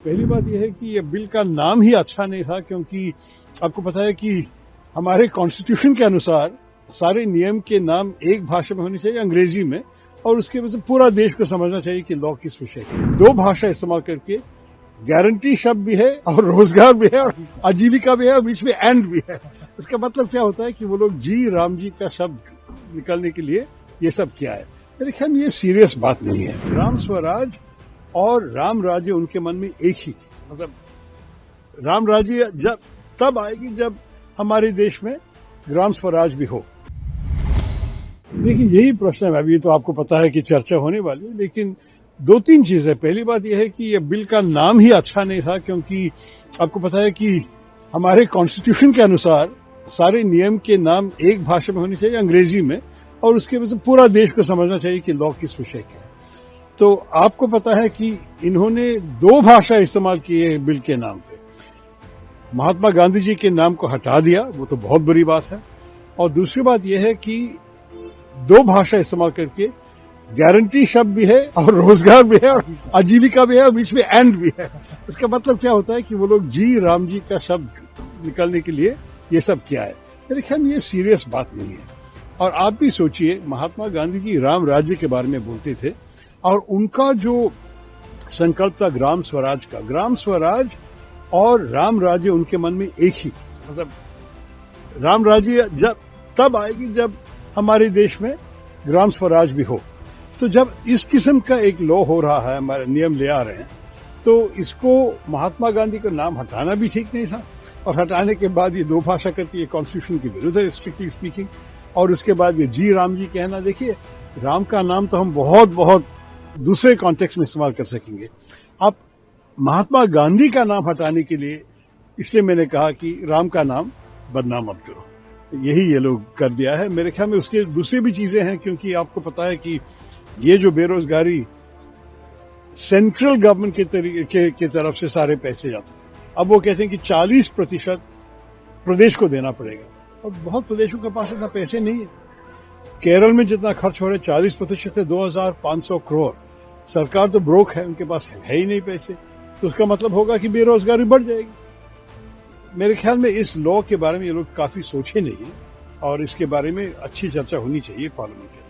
पहली बात यह है कि ये बिल का नाम ही अच्छा नहीं था, क्योंकि आपको पता है कि हमारे कॉन्स्टिट्यूशन के अनुसार सारे नियम के नाम एक भाषा में होनी चाहिए, अंग्रेजी में, और उसके वजह से पूरा देश को समझना चाहिए कि लॉ किस विषय की। दो भाषा इस्तेमाल करके गारंटी शब्द भी है और रोजगार भी है और आजीविका भी है और बीच में एंड भी है। इसका मतलब क्या होता है कि वो लोग जी राम जी का शब्द निकालने के लिए ये सब किया है। मेरे ख्याल में ये सीरियस बात नहीं है। राम स्वराज और राम राज्य उनके मन में एक ही, मतलब राम राज्य जब तब आएगी जब हमारे देश में ग्राम स्वराज भी हो। देखिए, यही प्रश्न है। अभी तो आपको पता है कि चर्चा होने वाली है, लेकिन दो तीन चीजें। पहली बात यह है कि ये बिल का नाम ही अच्छा नहीं था, क्योंकि आपको पता है कि हमारे कॉन्स्टिट्यूशन के अनुसार सारे नियम के नाम एक भाषा में होनी चाहिए, अंग्रेजी में, और उसके वजह से पूरा देश को समझना चाहिए कि लॉ किस विषय का है। तो आपको पता है कि इन्होंने दो भाषा इस्तेमाल की है बिल के नाम पे। महात्मा गांधी जी के नाम को हटा दिया, वो तो बहुत बुरी बात है। और दूसरी बात यह है कि दो भाषा इस्तेमाल करके गारंटी शब्द भी है और रोजगार भी है और आजीविका भी है और बीच में एंड भी है। इसका मतलब क्या होता है कि वो लोग जी राम जी का शब्द निकालने के लिए ये सब किया है। मेरे ख्याल में ये सीरियस बात नहीं है। और आप भी सोचिए, महात्मा गांधी जी राम राज्य के बारे में बोलते थे और उनका जो संकल्प था ग्राम स्वराज का, ग्राम स्वराज और राम राज्य उनके मन में एक ही, मतलब राम राज्य जब तब आएगी जब हमारे देश में ग्राम स्वराज भी हो। तो जब इस किस्म का एक लॉ हो रहा है, हमारे नियम ले आ रहे हैं, तो इसको महात्मा गांधी का नाम हटाना भी ठीक नहीं था। और हटाने के बाद ये दो भाषा करके ये कॉन्स्टिट्यूशन के विरुद्ध है, स्ट्रिक्टली स्पीकिंग। और उसके बाद ये जी राम जी कहना, देखिए राम का नाम तो हम बहुत बहुत दूसरे कॉन्टेक्स्ट में इस्तेमाल कर सकेंगे। आप महात्मा गांधी का नाम हटाने के लिए, इसलिए मैंने कहा कि राम का नाम बदनाम मत करो, यही ये लोग कर दिया है। मेरे ख्याल में उसके दूसरी भी चीजें हैं, क्योंकि आपको पता है कि ये जो बेरोजगारी सेंट्रल गवर्नमेंट के तरफ से सारे पैसे जाते हैं, अब वो कहते हैं कि 40% प्रदेश को देना पड़ेगा, और बहुत प्रदेशों के पास इतना पैसे नहीं है। केरल में जितना खर्च हो रहा है 40% से 2500 करोड़। सरकार तो ब्रोक है, उनके पास है ही नहीं पैसे, तो उसका मतलब होगा कि बेरोजगारी बढ़ जाएगी। मेरे ख्याल में इस लॉ के बारे में ये लोग काफी सोचे नहीं है, और इसके बारे में अच्छी चर्चा होनी चाहिए पार्लियामेंट के।